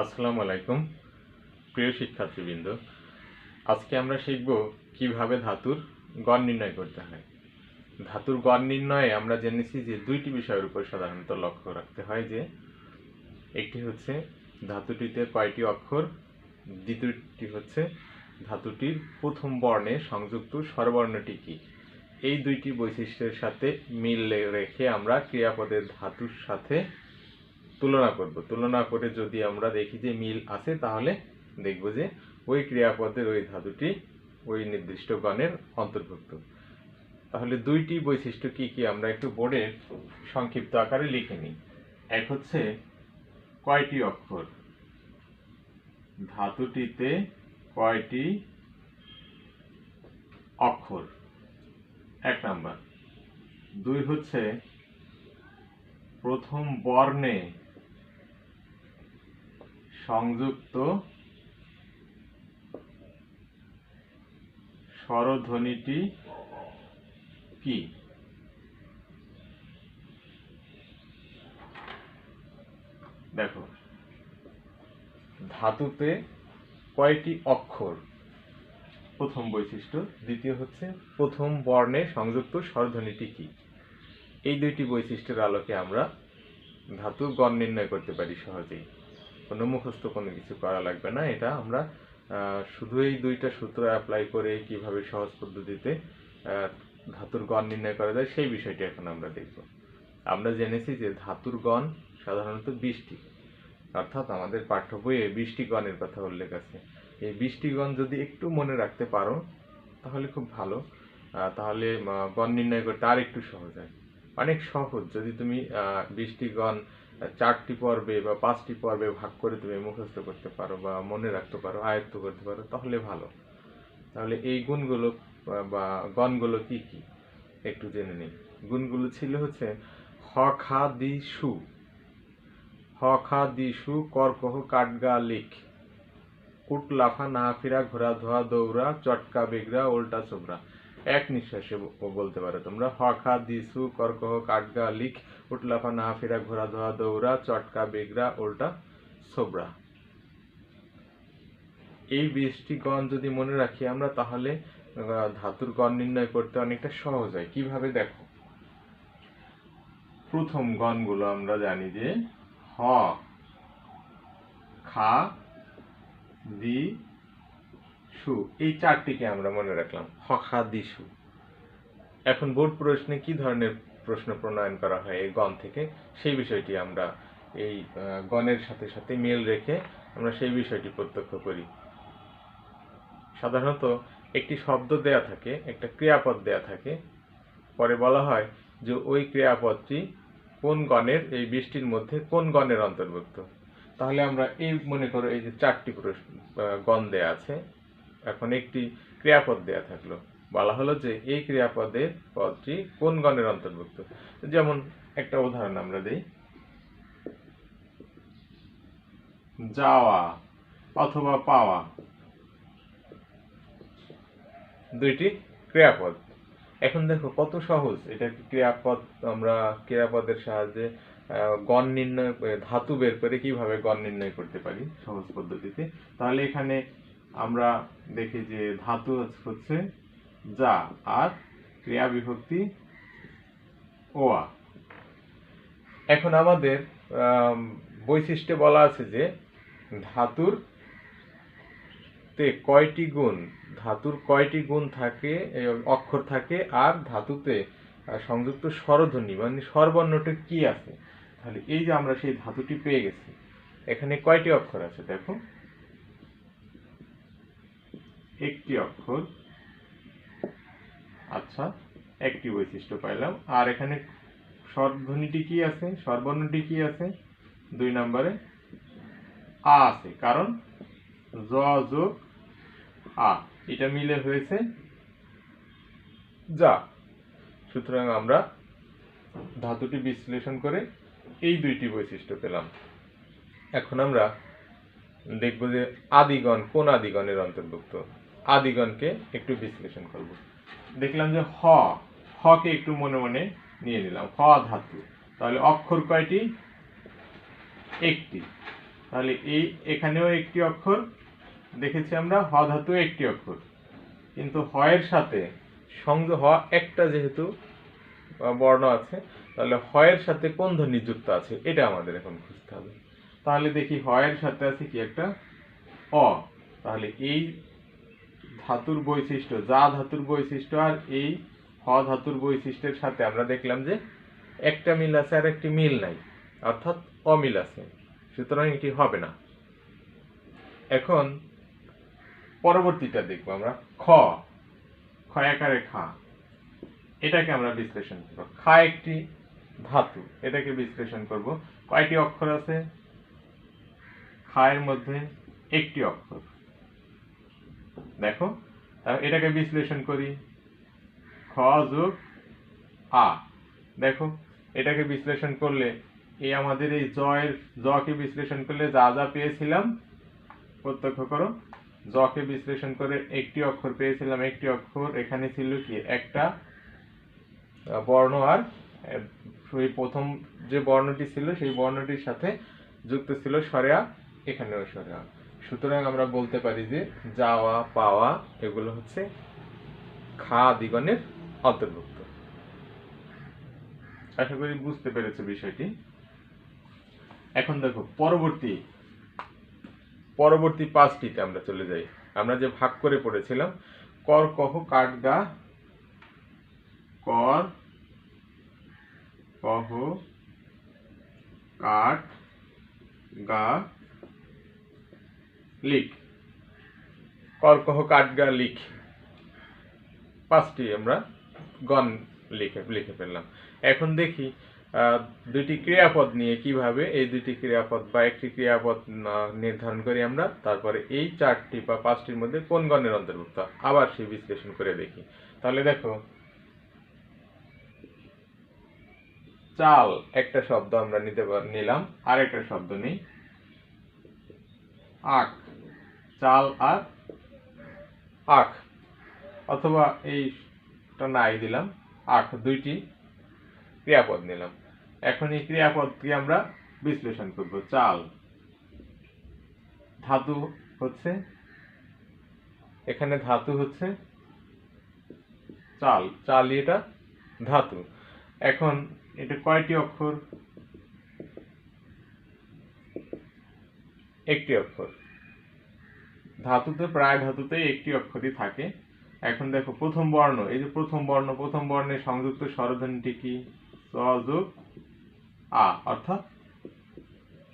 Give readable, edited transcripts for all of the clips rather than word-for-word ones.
আসসালামু আলাইকুম প্রিয় শিক্ষার্থীবৃন্দ। আজকে আমরা শিখব কিভাবে ধাতুর গড় নির্ণয় করতে হয়। ধাতুর গড় নির্ণয়ে আমরা জেনেছি যে দুইটি বিষয়ের উপর সাধারণত লক্ষ্য রাখতে হয়, যে একটি হচ্ছে ধাতুটিতে কয়টি অক্ষর, দ্বিতীয়টি হচ্ছে ধাতুটির প্রথম বর্ণে সংযুক্ত স্বরবর্ণটি কী। এই দুইটি বৈশিষ্ট্যের সাথে মিল রেখে আমরা ক্রিয়াপদের ধাতুর সাথে তুলনা করব। তুলনা করে যদি আমরা দেখি যে মিল আছে, তাহলে দেখব যে ওই ক্রিয়াপদের ওই ধাতুটি ওই নির্দিষ্ট গণের অন্তর্ভুক্ত। তাহলে দুইটি বৈশিষ্ট্য কি কি আমরা একটু বোর্ডে সংক্ষিপ্ত আকারে লিখে নিই। এক হচ্ছে কয়টি অক্ষর, ধাতুটিতে কয়টি অক্ষর, এক নাম্বার। দুই হচ্ছে প্রথম বর্ণে সংযুক্ত স্বরধ্বনিটি কি। দেখো, ধাতুতে কয়টি অক্ষর প্রথম বৈশিষ্ট্য, দ্বিতীয় হচ্ছে প্রথম বর্ণে সংযুক্ত স্বরধ্বনিটি কি। এই দুইটি বৈশিষ্ট্যের আলোকে আমরা ধাতুর গড় নির্ণয় করতে পারি সহজেই। কোনো মুখস্থ কোনো কিছু করা লাগবে না। এটা আমরা শুধু এই দুইটা সূত্র অ্যাপ্লাই করে কিভাবে সহজ পদ্ধতিতে ধাতুর গড় নির্ণয় করা যায় সেই বিষয়টি এখন আমরা দেখব। আমরা জেনেছি যে ধাতুর গণ সাধারণত 20টি, অর্থাৎ আমাদের পাঠ্য বইয়ে 20টি গণের কথা উল্লেখ আছে। এই 20টি গণ যদি একটু মনে রাখতে পারো তাহলে খুব ভালো। তাহলে গণ নির্ণয় করতে আর একটু সহজ হয়, অনেক সহজ। যদি তুমি 20টি গণ 4টি পর্বে বা 5টি পর্বে ভাগ করে তুমি মুখস্থ করতে পারো বা মনে রাখতে পারো, আয়ত্ত করতে পারো, তাহলে ভালো। তাহলে এই গুণগুলো বা গণগুলো কি কি একটু জেনে নিই। গুণগুলো ছিল হচ্ছে হ খা দি সু, হ খা দি সু, কর কহ কাট গা লিখ, উট লাফা না ফিরা ঘোরা ধোয়া দৌড়া, চটকা বেগরা উল্টা চোবরা। এক নিঃশ্বাসে বলতে পারো তোমরা, হ খা দি সু, কর কহ কাট গা লিখ, উট লাফা না ফিরা ঘোরা ধোয়া দৌড়া, চটকা বেগরা উল্টা ছোবরা। এই 20টি গণ যদি মনে রাখি আমরা, তাহলে ধাতুর গণ নির্ণয় করতে অনেকটা সহজ হয়। কিভাবে দেখো, প্রথম গণগুলো আমরা জানি যে হ খা দি সু, এই 4টিকে আমরা মনে রাখলাম, হ খা দি সু। এখন বোর্ড প্রশ্নে কি ধরনের প্রশ্ন প্রণয়ন করা হয় এই গণ থেকে, সেই বিষয়টি আমরা এই গণের সাথে সাথে মিল রেখে আমরা সেই বিষয়টি প্রত্যক্ষ করি। সাধারণত একটি শব্দ দেয়া থাকে, একটা ক্রিয়াপদ দেয়া থাকে, পরে বলা হয় যে ওই ক্রিয়াপদটি কোন গণের, এই 20টির মধ্যে কোন গণের অন্তর্ভুক্ত। তাহলে আমরা এই মনে করো এই যে 4টি গণ দেয়া আছে, এখন একটি ক্রিয়াপদ দেয়া থাকলো, বলা হলো যে এই ক্রিয়াপদের পদটি কোন গণের অন্তর্ভুক্ত। যেমন একটা উদাহরণ আমরা দেই, যাওয়া অথবা পাওয়া, দুইটি ক্রিয়াপদ। এখন দেখো কত সহজ, এটা ক্রিয়াপদ, আমরা ক্রিয়াপদের সাহায্যে গণ নির্ণয়, ধাতু বের করে কিভাবে গণ নির্ণয় করতে পারি সহজ পদ্ধতিতে। তাহলে এখানে আমরা দেখি যে ধাতু হচ্ছে যা, আর ক্রিয়া বিভক্তি ওয়া। এখন আমাদের বৈশিষ্ট্যে বলা আছে যে ধাতুর তে কয়টি গুণ, ধাতুর কয়টি গুণ থাকে, অক্ষর থাকে, আর ধাতুতে সংযুক্ত স্বরধ্বনি মানে স্বরবর্ণটা কি আছে। তাহলে এই যে আমরা সেই ধাতুটি পেয়ে গেছি, এখানে কয়টি অক্ষর আছে দেখো, একটি অক্ষর। আচ্ছা, একটি বৈশিষ্ট্য পাইলাম। আর এখানে স্বরধ্বনিটি কি আছে, স্বরবর্ণটি কি আছে, 2 নম্বরে আ আছে, কারণ জ যোগ আ, এটা মিলে হয়েছে যা। সুতরাং আমরা ধাতুটি বিশ্লেষণ করে এই দুইটি বৈশিষ্ট্য পেলাম। এখন আমরা দেখব যে আদিগণ কোন আদিগণের অন্তর্ভুক্ত। আদিগণকে একটু বিশ্লেষণ করব। দেখলাম যে হ কে একটু মনে মনে নিয়ে নিলাম, হ ধাতু। তাহলে অক্ষর কয়টি, একটি। তাহলে এই এখানেও একটি অক্ষর দেখেছি আমরা, হ ধাতু একটি অক্ষর, কিন্তু হয়ের সাথে সংযোগ হ একটা যেহেতু বর্ণ আছে, তাহলে হয়ের সাথে কোন ধ্বনি যুক্ত আছে এটা আমাদের এখন খুঁজতে হবে। তাহলে দেখি হয়ের সাথে আছে কি একটা অ। তাহলে এই ধাতুর বৈশিষ্ট্য, যা ধাতুর বৈশিষ্ট্য আর এই হ ধাতুর বৈশিষ্ট্যের সাথে আমরা দেখলাম যে একটা মিল আছে আর একটি মিল নাই, অর্থাৎ অমিল আছে, সুতরাং এটি হবে না। এখন পরবর্তীটা দেখবো আমরা, খ আকারে খা, এটাকে আমরা বিশ্লেষণ করব। খা একটি ধাতু, এটাকে বিশ্লেষণ করব। কয়টি অক্ষর আছে? খায়ের মধ্যে একটি অক্ষর। দেখো এটাকে বিশ্লেষণ করি, খ যোগ আ। দেখো এটাকে বিশ্লেষণ করলে এই আমাদের এই জকে বিশ্লেষণ করলে যা যা পেয়েছিলাম প্রত্যক্ষ করো। জকে বিশ্লেষণ করে একটি অক্ষর পেয়েছিলাম, একটি অক্ষর এখানে ছিল কি একটা বর্ণ, আর সেই প্রথম যে বর্ণটি ছিল সেই বর্ণটির সাথে যুক্ত ছিল স্বরে আ, এখানেও স্বরে আ। সুতরাং আমরা বলতে পারি যে যাওয়া পাওয়া এগুলো হচ্ছে খা দিগণের অন্তর্ভুক্ত। আশা করি বুঝতে পেরেছো বিষয়টি। এখন দেখো পরবর্তী পাঁচটিতে আমরা চলে যাই। আমরা যে ভাগ করে পড়েছিলাম, কর কহ কাঠ গা, কর কহ কাঠ গা লিখ, কর কহ কাঠ গা লিখ, পাঁচটি আমরা গণ লিখে ফেললাম। এখন দেখি দুইটি ক্রিয়াপদ নিয়ে কিভাবে এই দুইটি ক্রিয়াপদ বা একটি ক্রিয়াপদ নির্ধারণ করি আমরা, তারপরে এই চারটি বা পাঁচটির মধ্যে কোন গণের অন্তর্ভুক্ত আবার সেই বিশ্লেষণ করে দেখি। তাহলে দেখো, চাল একটা শব্দ আমরা নিলাম, আর একটা শব্দ নেই আখ, চাল আর আখ, অথবা এইটা নাই দিলাম আখ, দুইটি ক্রিয়াপদ নিলাম। এখন এই ক্রিয়াপদকে আমরা বিশ্লেষণ করব। চাল ধাতু হচ্ছে, এখানে ধাতু হচ্ছে চাল, চালই এটা ধাতু। এখন এটা কয়টি অক্ষর? একটি অক্ষর। ধাতুতে প্রায় ধাতুতেই একটি অক্ষরই থাকে। এখন দেখো প্রথম বর্ণ, এই যে প্রথম বর্ণের সংযুক্ত স্বরধ্বনিটি কি? স যোগ আ, অর্থাৎ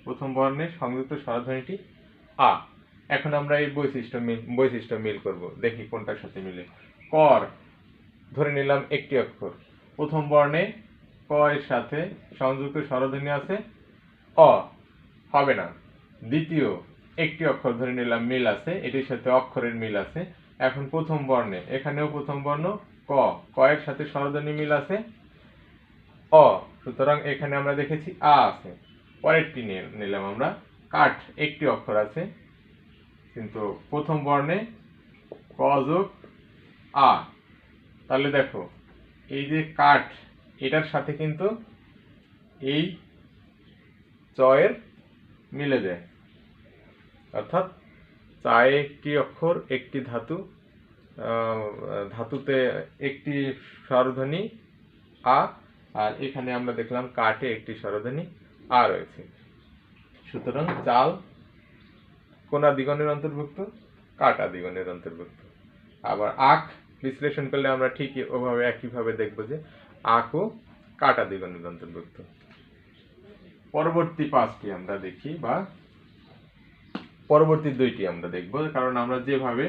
প্রথম বর্ণের সংযুক্ত স্বরধ্বনিটি আ। এখন আমরা এই বৈশিষ্ট্য মিল করব, দেখি কোনটার সাথে মিলে। কর ধরে নিলাম একটি অক্ষর, প্রথম বর্ণে ক এর সাথে সংযুক্ত স্বরধ্বনি আছে অ, হবে না। দ্বিতীয় একটি অক্ষর ধরে নিলাম মিল আছে, এটির সাথে অক্ষরের মিল আছে। এখন প্রথম বর্ণে, এখানেও প্রথম বর্ণ ক এর সাথে স্বরধ্বনি মিল আছে অ, সুতরাং এখানে আমরা দেখেছি আ আছে। পরেরটি নিলাম আমরা, কাঠ একটি অক্ষর আছে, কিন্তু প্রথম বর্ণে ক যোগ আ। তাহলে দেখো এই যে কাঠ, এটার সাথে কিন্তু এই চয়ের মিলে যায়, অর্থাৎ চায়ে একটি অক্ষর একটি ধাতু, ধাতুতে একটি স্বরধ্বনি আ, আর এখানে আমরা দেখলাম কাঠে একটি স্বরধ্বনি আ রয়েছে। সুতরাং চাল কোন আদিগণের অন্তর্ভুক্ত? কাঠ আদিগণের অন্তর্ভুক্ত। আবার আখ বিশ্লেষণ করলে আমরা ঠিক ওভাবে একইভাবে দেখব যে আখও কাঠ আদিগণের অন্তর্ভুক্ত। পরবর্তী পাঁচটি আমরা দেখি, বা পরবর্তী দুইটি আমরা দেখব, কারণ আমরা যেভাবে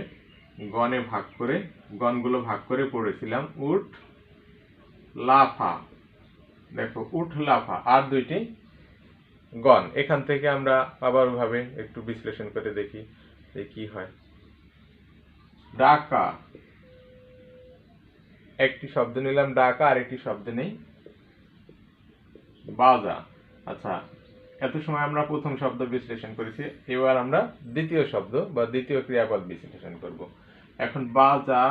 গণগুলো ভাগ করে পড়েছিলাম, উঠ লাফা, দেখো উঠ লাফা আর দুইটি গণ, এখান থেকে আমরা আবার ভাবে একটু বিশ্লেষণ করে দেখি যে কি হয়। ডাকা একটি শব্দ নিলাম ডাকা, আর একটি শব্দ নেই বাজা। আচ্ছা, এত সময় আমরা প্রথম শব্দ বিশ্লেষণ করেছি, এবার আমরা দ্বিতীয় শব্দ বা দ্বিতীয় ক্রিয়াপদ বিশ্লেষণ করব। এখন বাজা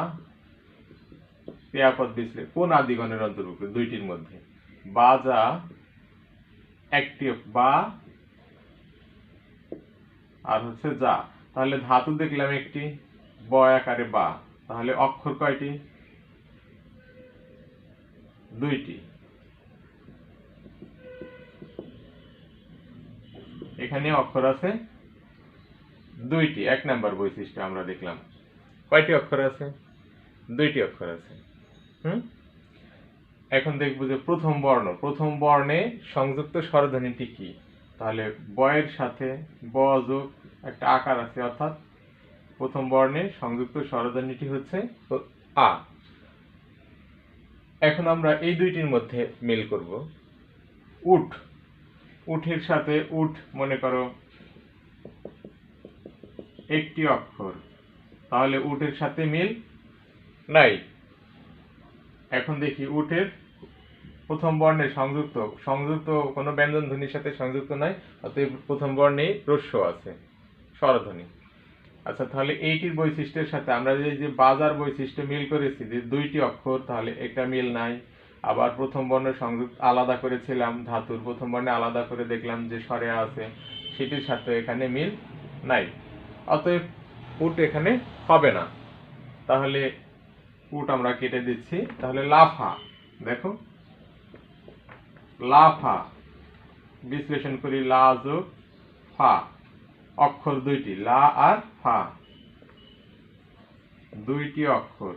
ক্রিয়াপদ বিশ্লেষণ কোন আদিগণের অন্তর্ভুক্ত? দুইটির মধ্যে। বাজা একটি, বা আর হচ্ছে যা। তাহলে ধাতু দেখলাম একটি, ব আকারে বা, তাহলে অক্ষর কয়টি? দুইটি। এখানে অক্ষর আছে দুইটি। 1 নাম্বার বৈশিষ্ট্য আমরা দেখলাম। কয়টি অক্ষর আছে? দুইটি অক্ষর আছে। এখন দেখব যে প্রথম বর্ণে সংযুক্ত স্বরধ্বনিটি কি। তাহলে বয়ের সাথে ব যোগ একটা আকার আছে, অর্থাৎ প্রথম বর্ণে সংযুক্ত স্বরধ্বনিটি হচ্ছে আ। এখন আমরা এই দুইটির মধ্যে মিল করব। উঠ, উঠের সাথে উঠ মনে করো একটি অক্ষর, তাহলে উঠের সাথে মিল নাই। এখন দেখি উঠের প্রথম বর্ণে সংযুক্ত কোনো ব্যঞ্জন ধ্বনির সাথে সংযুক্ত নাই, অতএব প্রথম বর্ণে রস্য আছে, স্বরধ্বনি। আচ্ছা, তাহলে এইটির বৈশিষ্ট্যের সাথে আমরা যে বাজার বৈশিষ্ট্য মিল করেছি যে দুইটি অক্ষর, তাহলে একটা মিল নাই। আবার প্রথম বর্ণে সংযুক্ত আলাদা করেছিলাম, ধাতুর প্রথম বর্ণে আলাদা করে দেখলাম যে স্বরে আছে, সেটির সাথে এখানে মিল নাই। অতএব উট এখানে হবে না। তাহলে উট আমরা কেটে দিচ্ছি। তাহলে লাফা, দেখো লাফা, বিশ্লেষণ করি, লা যোগ ফা, অক্ষর দুইটি, লা আর ফা, দুইটি অক্ষর,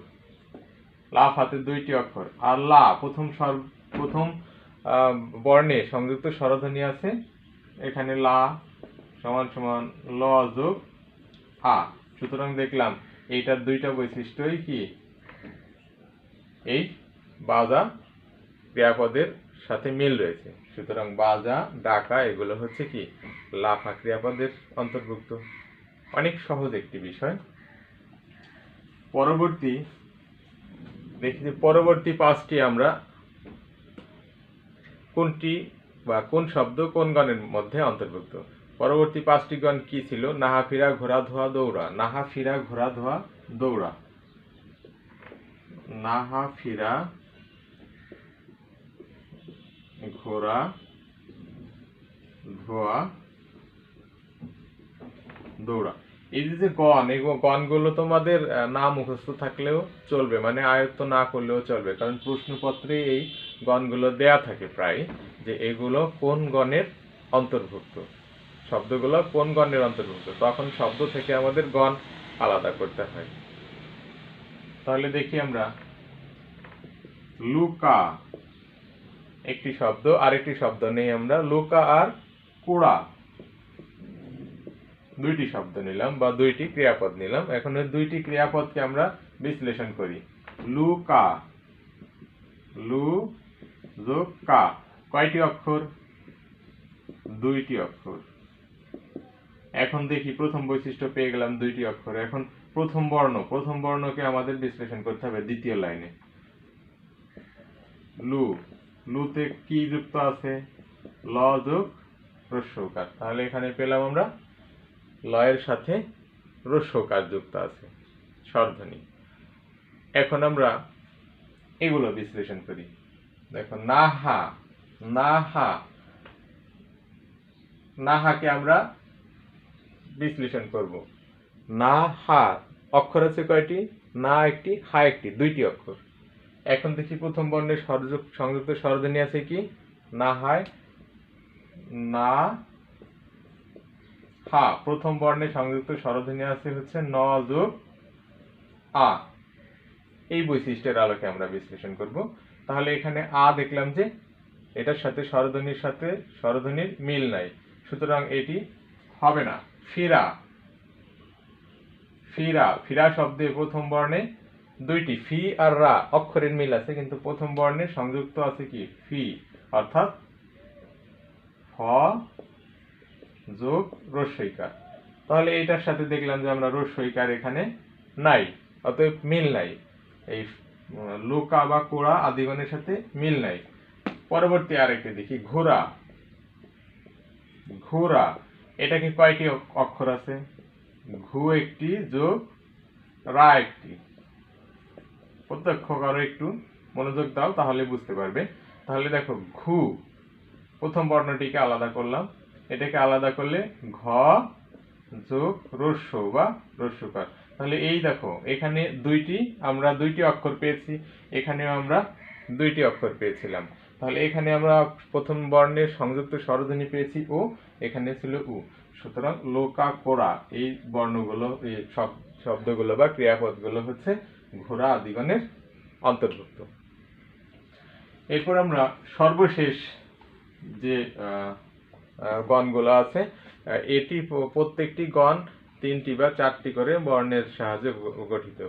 লাফাতে দুইটি অক্ষর। আর লা প্রথম বর্ণে সংযুক্ত স্বরধ্বনি আছে, এখানে লা সমান সমান ল যোগ আ। সুতরাং দেখলাম এইটার দুইটা বৈশিষ্ট্যই কি, এই বাজা ক্রিয়াপদের সাথে মিল রয়েছে। সুতরাং বাজা, ডাকা এগুলো হচ্ছে কি লাফা ক্রিয়াপদের অন্তর্ভুক্ত। অনেক সহজ একটি বিষয়। পরবর্তী দেখি যে পরবর্তী পাঁচটি আমরা কোনটি বা কোন শব্দ কোন গণের মধ্যে অন্তর্ভুক্ত। পরবর্তী পাঁচটি গণ কি ছিল? নাহা ফিরা, ঘোড়া ধোয়া, দৌড়া। নাহা ফিরা, ঘোড়া ধোয়া, দৌড়া। নাহা ফিরা, ঘোড়া ধোয়া, দৌড়া। এই যে গণ, এই গণগুলো তোমাদের না মুখস্থ থাকলেও চলবে, মানে আয়ত্ত না করলেও চলবে, কারণ প্রশ্নপত্রে এই গণগুলো দেয়া থাকে প্রায়, যে এগুলো কোন গণের অন্তর্ভুক্ত, শব্দগুলো কোন গণের অন্তর্ভুক্ত, তখন শব্দ থেকে আমাদের গণ আলাদা করতে হয়। তাহলে দেখি আমরা, লুকা একটি শব্দ, আরেকটি শব্দ নেই আমরা, লুকা আর কুড়া দুইটি শব্দ নিলাম বা দুইটি ক্রিয়াপদ নিলাম। এখন ওই দুইটি ক্রিয়াপদকে আমরা বিশ্লেষণ করি। লুকা, লু যোগ কা, কয়টি অক্ষর? দুইটি অক্ষর। এখন দেখি প্রথম বৈশিষ্ট্য পেয়ে গেলাম দুইটি অক্ষর। এখন প্রথম বর্ণকে আমাদের বিশ্লেষণ করতে হবে দ্বিতীয় লাইনে। লু, লুতে কি যুক্ত আছে? ল যোগ হ্রস্বকার। তাহলে এখানে পেলাম আমরা লয়ের সাথে হ্রস্বকার যুক্ত আছে, স্বরধ্বনি। এখন আমরা এগুলো বিশ্লেষণ করি। দেখো নাহা, নাহা, নাহাকে আমরা বিশ্লেষণ করব। না হা, অক্ষর আছে কয়টি? না একটি, হা একটি, দুইটি অক্ষর। এখন দেখি প্রথম বর্ণের সংযুক্ত স্বরধ্বনি আছে কি? না হায়, না হা। প্রথম বর্ণে সংযুক্ত স্বরধ্বনি আছে হচ্ছে ন যোগ আ। এই বৈশিষ্ট্যের আলোকে আমরা বিশ্লেষণ করব। তাহলে এখানে আ দেখলাম যে এটার সাথে স্বরধ্বনির মিল নাই, সুতরাং এটি হবে না। ফিরা, ফিরা, ফিরা শব্দে প্রথম বর্ণে দুইটি ফি আর রা অক্ষরের মিল আছে, কিন্তু প্রথম বর্ণে সংযুক্ত আছে কি ফি, অর্থাৎ ফ যোগ রস্বইকার। তাহলে এটার সাথে দেখলাম যে আমরা রস্বইকার এখানে নাই, অতএব মিল নাই, এই লুকা বা কোড়া আদিগণের সাথে মিল নাই। পরবর্তী আরেকটি দেখি, ঘোড়া, ঘোড়া, এটাকে কয়টি অক্ষর আছে? ঘু একটি যোগ রা একটি। প্রত্যক্ষ করো, একটু মনোযোগ দাও, তাহলে বুঝতে পারবে। তাহলে দেখো ঘু, প্রথম বর্ণটিকে আলাদা করলাম, এটাকে আলাদা করলে ঘ যোগ রস্য বা রস্যকার। তাহলে এই দেখো এখানে আমরা দুইটি অক্ষর পেয়েছি, এখানেও আমরা দুইটি অক্ষর পেয়েছিলাম। তাহলে এখানে আমরা প্রথম বর্ণের সংযুক্ত স্বরধ্বনি পেয়েছি ও, এখানে ছিল উ। সুতরাং লোকা কোরা এই বর্ণগুলো, এই শব্দগুলো বা ক্রিয়াপদগুলো হচ্ছে ঘোড়া আদিগণের অন্তর্ভুক্ত। এরপর আমরা সর্বশেষ যে গণগুলো আছে, এটি প্রত্যেকটি গণ 3টি বা 4টি করে বর্ণের সাহায্যে গঠিত।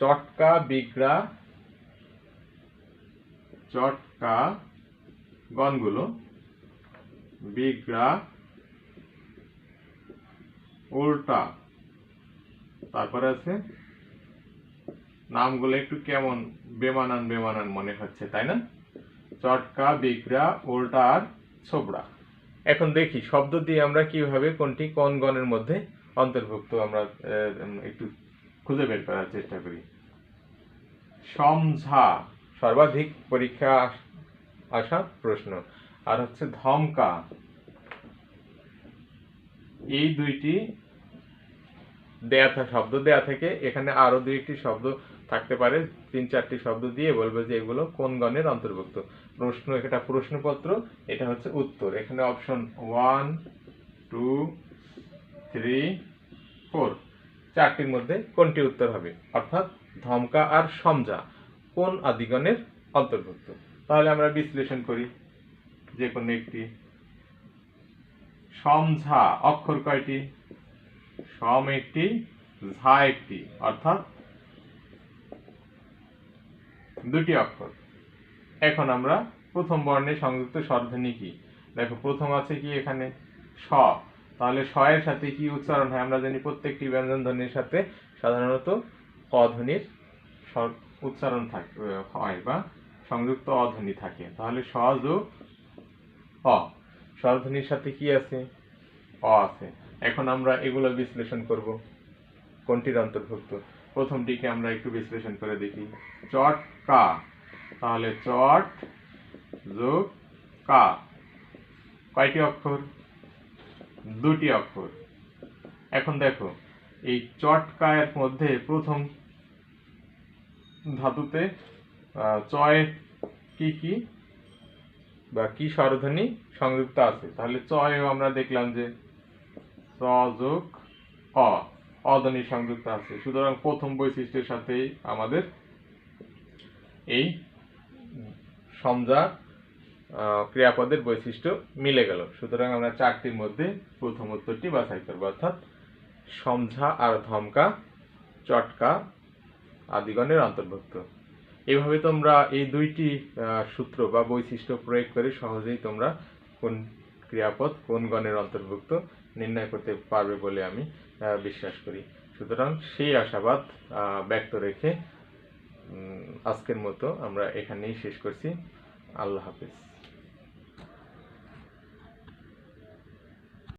চটকা বিগ্রা, চটকা গণগুলো বিগ্রা, উল্টা, তারপরে আছে নামগুলো একটু কেমন বেমানান বেমানান মনে হচ্ছে, তাই না? চটকা, বিগ্রা, উল্টা আর ছোবড়া। এখন দেখি শব্দ দিয়ে আমরা কিভাবে কোনটি কোন গণের মধ্যে অন্তর্ভুক্ত আমরা একটু খুঁজে বের করার চেষ্টা করি। সমঝা সর্বাধিক পরীক্ষা আসা প্রশ্ন। আর হচ্ছে ধমকা, এই দুইটি শব্দ দেয়া থেকে এখানে আরো 2-1টি শব্দ থাকতে পারে, 3-4টি শব্দ দিয়ে বলবে যে এগুলো কোন গণের অন্তর্ভুক্ত। প্রশ্ন, এটা প্রশ্নপত্র, এটা হচ্ছে উত্তর। এখানে অপশন 1, 2, 3, 4, 4টির মধ্যে কোনটি উত্তর হবে, অর্থাৎ ধমকা আর সমঝা কোন আদিগণের অন্তর্ভুক্ত। তাহলে আমরা বিশ্লেষণ করি যে কোনো একটি। সমঝা অক্ষর কয়টি? সম একটি, ঝা একটি, অর্থাৎ 2টি অক্ষর। এখন আমরা প্রথম বর্ণে সংযুক্ত স্বরধ্বনি কি দেখো, প্রথম আছে কি এখানে স। তাহলে স এর সাথে কি উচ্চারণ হয়? আমরা জানি প্রত্যেকটি ব্যঞ্জন ধ্বনির সাথে সাধারণত ক ধ্বনির উচ্চারণ হয় বা সংযুক্ত অধ্বনি থাকে। তাহলে স যোগ অ, স্বরধ্বনির সাথে কি আছে? অ আছে। এখন আমরা এগুলো বিশ্লেষণ করব কোনটির অন্তর্ভুক্ত। প্রথমটিকে আমরা একটু বিশ্লেষণ করে দেখি, চট কা। তাহলে চট যোগ কা, কয়টি অক্ষর? 2টি অক্ষর। এখন দেখো এই চটকা এর মধ্যে প্রথম ধাতুতে চয় কি কি বা কি স্বরধ্বনি সংযুক্ত আছে? তাহলে চয়েও আমরা দেখলাম যে চ যোগ অ, অধ্বনি সংযুক্ত আছে। সুতরাং প্রথম বৈশিষ্ট্যের সাথেই আমাদের এই সমঝা ক্রিয়াপদের বৈশিষ্ট্য মিলে গেল। সুতরাং আমরা 4টির মধ্যে প্রথম উত্তরটি বাছাই করব, অর্থাৎ সমঝা আর ধমকা চটকা আদিগণের অন্তর্ভুক্ত। এভাবে তোমরা এই 2টি সূত্র বা বৈশিষ্ট্য প্রয়োগ করে সহজেই তোমরা কোন ক্রিয়াপদ কোন গণের অন্তর্ভুক্ত নির্ণয় করতে পারবে বলে আমি বিশ্বাস করি। সুতরাং সেই আশাবাদ ব্যক্ত রেখে আজকের মতো আমরা এখানেই শেষ করছি। আল্লাহ হাফেজ।